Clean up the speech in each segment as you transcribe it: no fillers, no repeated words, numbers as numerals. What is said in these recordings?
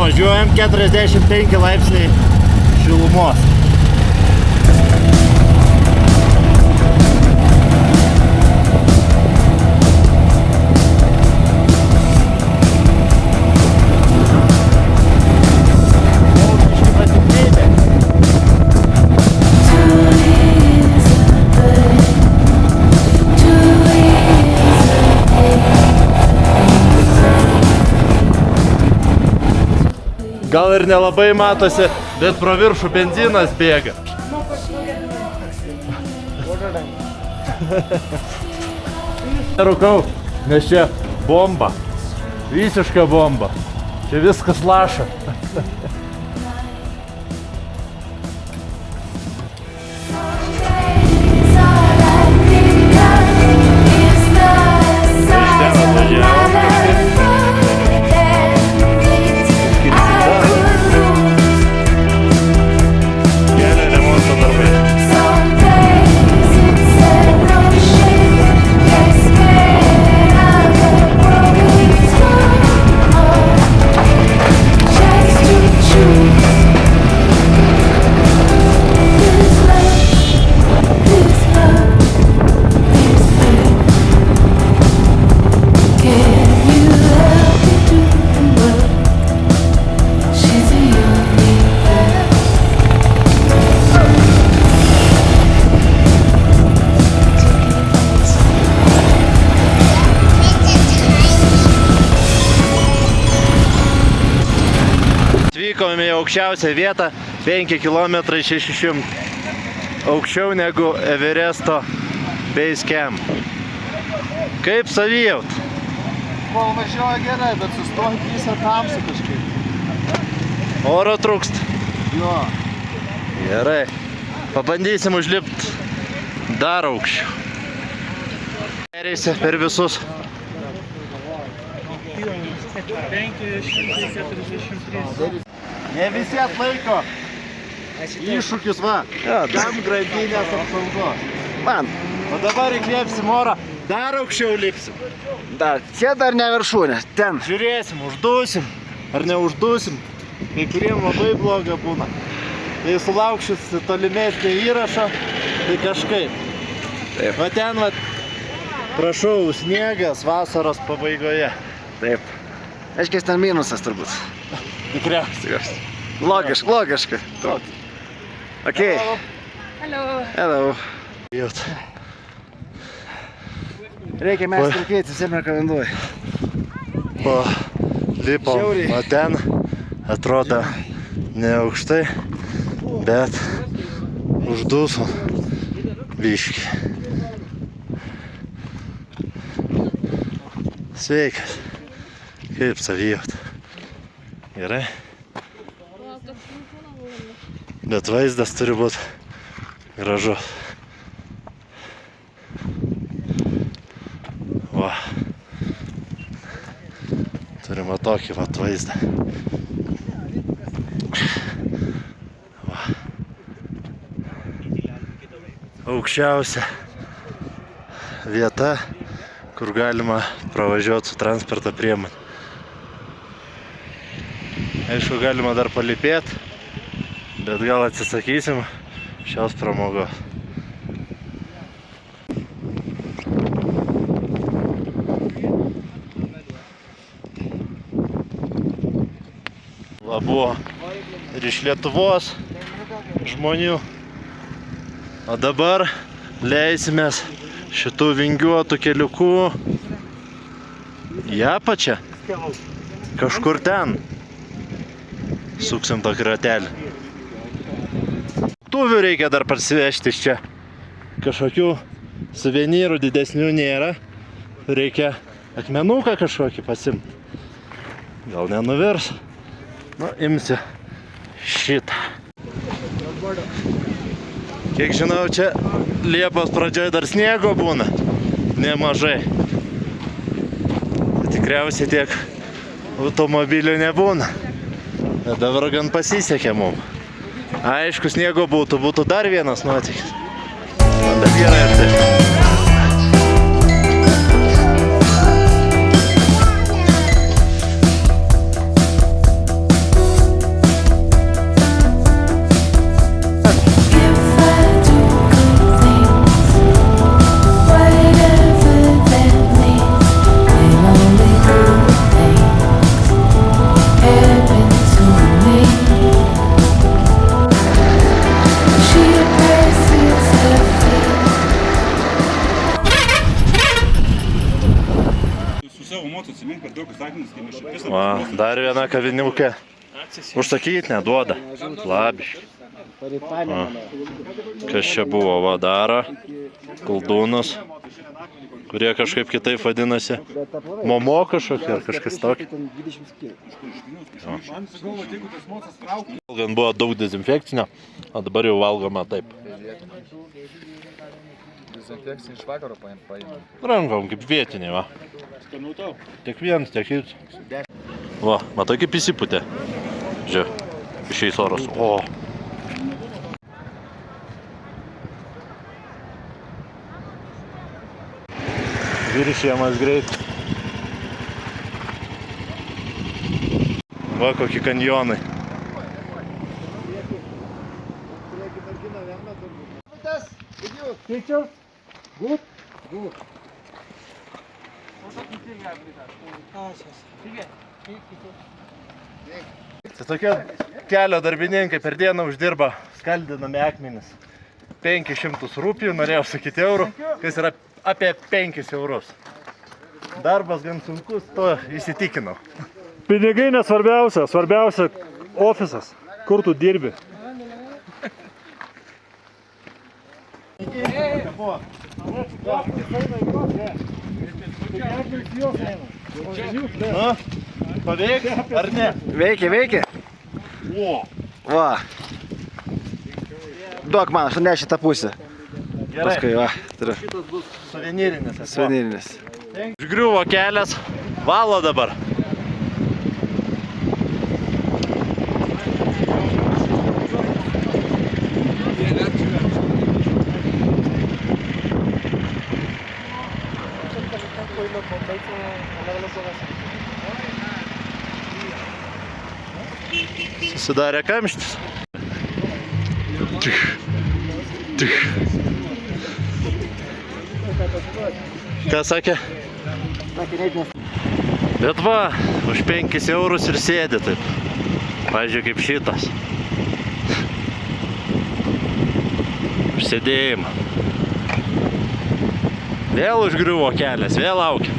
važiuojam 45 laipsniai šilumos. Gal ir nelabai matosi, bet pro viršų benzinas bėga. Nerūkau, nes čia bomba. Visiška bomba. Čia viskas laša. Atvykome į aukščiausią vietą, 5 km 600 aukščiau negu Everesto Base Camp. Kaip savijaut? Kol važiuoja gerai, bet sustoji visą tamsą kažkaip. Oro trūkst? Jo. Gerai. Pabandysim užlipti dar aukščiau. Pereisi per visus. 543. Ne visi atlaiko. Iššūkis va. Tam grandinės apsaugos. Man. O dabar įkvėpsim orą. Dar aukščiau lipsim. Čia dar ne viršūnė. Ten. Žiūrėsim, uždusim ar neuždusim. Kai kuriem labai bloga būna. Tai sulaukšis tolimesnį įrašą, tai kažkaip. Taip. Va ten, va, prašau, sniegas vasaros pabaigoje. Taip. Aiškiai, ten minusas turbūt. Tikriausiai. Logiška. Ok. Hello. Jūt. Reikia mes trukėti, visiem rekomenduoju. Lipom, o ten atrodo ne aukštai, bet uždusom biškį. Sveikas. Kaip savijot? Gerai? Bet vaizdas turi būti gražus. Va. Turime tokį vat vaizdą. Va. Aukščiausia vieta, kur galima pravažiuoti su transporto priemonė. Aišku, galima dar palipėti, bet gal atsisakysim šios pramogos. Buvo ir iš Lietuvos žmonių. O dabar leisimės šitų vingiuotų keliukų į apačią. Kažkur ten suksim tokį ratelį. Tuvių reikia dar parsivežti iš čia. Kažkokių suvenyrų didesnių nėra. Reikia akmenuką kažkokį pasimti. Gal nenuvirs. Nu, imsiu šitą. Kiek žinau, čia Liepos pradžioje dar sniego būna. Nemažai. Tikriausiai tiek automobilių nebūna. Dabar gan pasisekė mum. Aišku, sniego būtų dar vienas nuotykis. Bet gerai ir taip. Va, dar viena kaviniukė. Užsakyti neduoda. Labiškai. Kas čia buvo? Va, Dara, Koldūnas, kurie kažkaip kitaip vadinasi. Momo kažkokia ar kažkas tokio. Valgant buvo daug dezinfekcinio, o dabar jau valgoma taip. Dezinfekcinį iš vakaro paėmė. Rankom kaip vietiniai, va. Tiek vienas, tiek jūs. Va, matai kaip įsipūtė. Žiūrėk, išeis oras. O. Viršėjimas greit. Va, kokie kanjonai. Tai tokie kelio darbininkai per dieną uždirba skaldinami akmenis 500 rūpijų, norėjau sakyti eurų, kas yra apie 5 eurus. Darbas gan sunkus, to įsitikinau. Pinigai nesvarbiausia, svarbiausia ofisas, kur tu dirbi. Na, paveikia ar ne? Veikia, veikia. Va. Duok man, aš nešiu tą pusę. Paskui, va, turiu. Šitas bus suvenyrinis. Suvenyrinis. Užgriuvo kelias, valo dabar. Susidarė kamštis. Ką sakė? Bet va, už 5 eurus ir sėdi taip. Pavyzdžiui, kaip šitas. Už sėdėjimą. Vėl užgriuvo kelias, vėl laukia.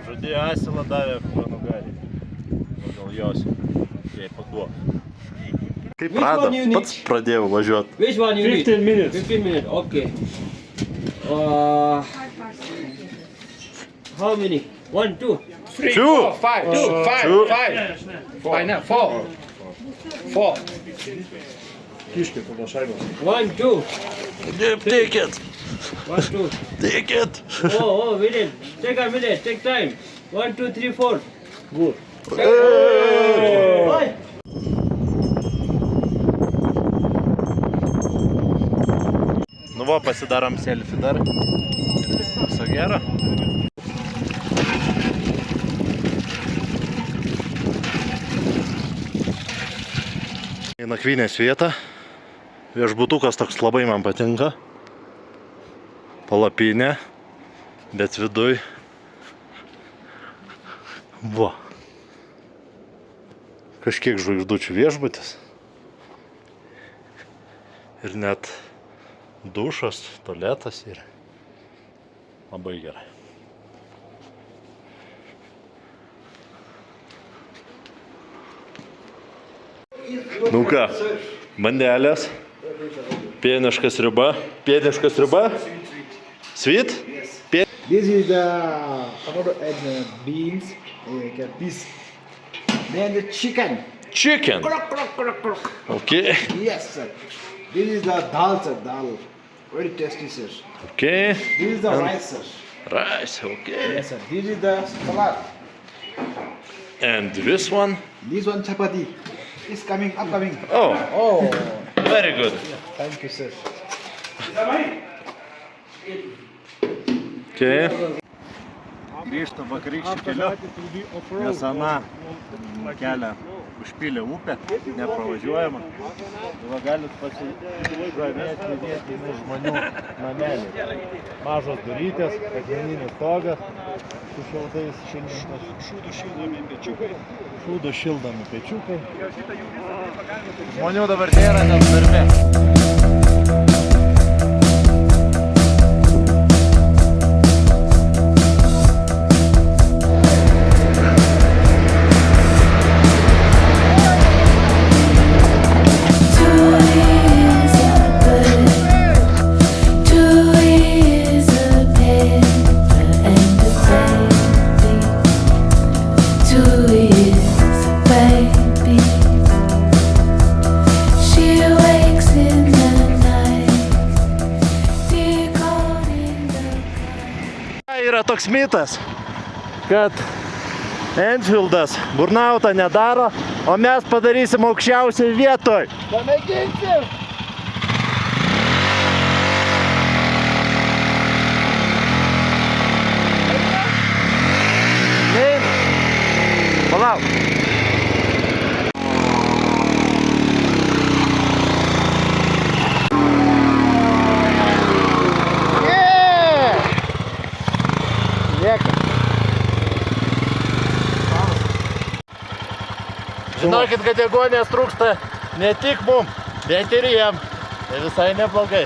Žadėjo asilą davė nugarį. Gal jos jai paduos. Kaip Prada, pats pradėjau važiuoti. Which one you need? 15 minutes. 15 minutes, okay. How many? 1, 2. 3, Two. 4, 5, 2, 5, Two. 5. 5, no, 4. 4. Kiškė tada šaibos. 1, 2. Take it, 1, 2. take it. Oh, minute. Take a minute, take time. 1, 2, 3, 4. Good. Bye. Nu va, pasidarom selfie dar. Viso gero. Į nakvynės vietą. Viešbutukas toks labai man patinka. Palapinė, bet viduj Va. Kažkiek žvaigždučių viešbutis. Ir net dušas, tualetas ir labai gerai. Nu ką, bandelės, pieniška sriuba, sweet? This is the tomato and beans, this. Then the chicken. Chicken. Krok, krok, krok, krok. Okay. Yes, sir. This is the dal, sir. Dal. Very tasty, sir. Okay. This is the rice, sir. Rice, okay. Yes, sir. This is the salad. And this one? This one chapati. It's upcoming. Oh, Oh, very good. thank you, sir. Okay. Grįžtam vakarykščių keliu, nes ana kelią užpylė upę, nepravažiuojama. Va galit pasižavėti vietinių žmonių namelį. Mažos durytės, akmeninis stogas su šiltais šūdų šildomi pečiukai. Žmonių dabar nėra, nes darbe. Yra toks mitas, kad Enfieldas burnautą nedaro, o mes padarysim aukščiausiai vietoj. Pamėginsim! Palauk. Žinokit, kad deguonies trūksta ne tik mum, bet ir jiem. Tai visai neblogai.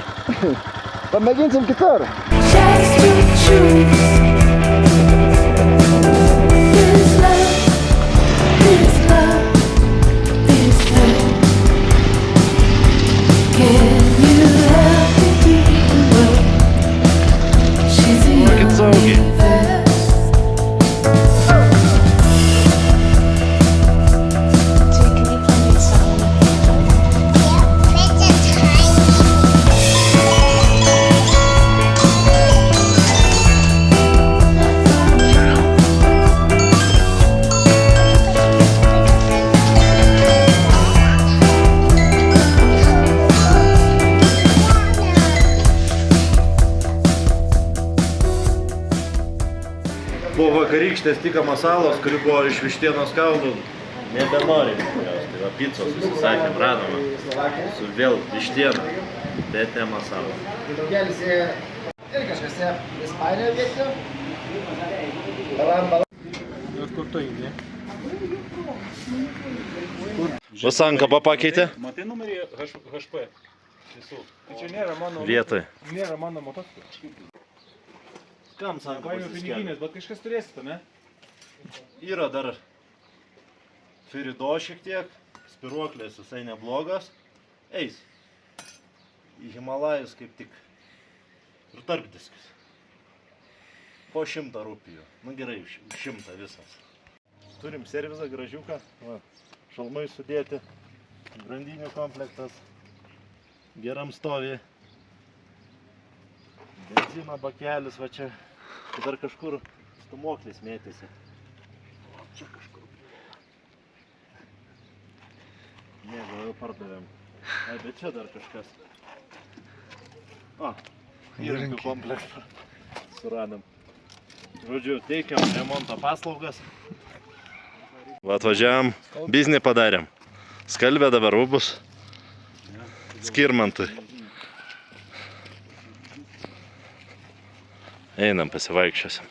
Pamėginsim kitur. Just to choose this love, this love, this love. Can you help me keep the world? She's the universe. Po vakarykštės tika masalos, kuri buvo iš vištienos kaulų, nebenorim. Tai va picos susisakėm, radome su vėl vištiena, bet ne masalo. Daugelis ir kažkas Ispanijoje veikia. Kur tu eini? Vasanką pakeitė Matai numerį HP visų. Tai čia nėra mano... vietoj. Nėra mano motociklų. Kam sanka Paėmiau piniginės, bet kažkas turėsite, ne? Yra dar Firido šiek tiek, spiruoklės visai neblogas. Eis. Į Himalajus kaip tik. Ir tarpdiskis. Po 100 rupijų. Nu gerai, 100 visas. Turim servizą gražiuką. Va, šalmai sudėti. Grandinių komplektas. Geram stovi. Benzino bakelis va čia. Dar kažkur stumoklis mėtėsi. Čia kažkur. Ne, jau pardavėm. Ai, bet čia dar kažkas. O, įrankių komplektą suradom. Žodžiu, teikiam remonto paslaugas. Va, atvažiavam, biznį padarėm. Skalbė dabar rūbus. Skirmantui. Einam pasivaikščiosim.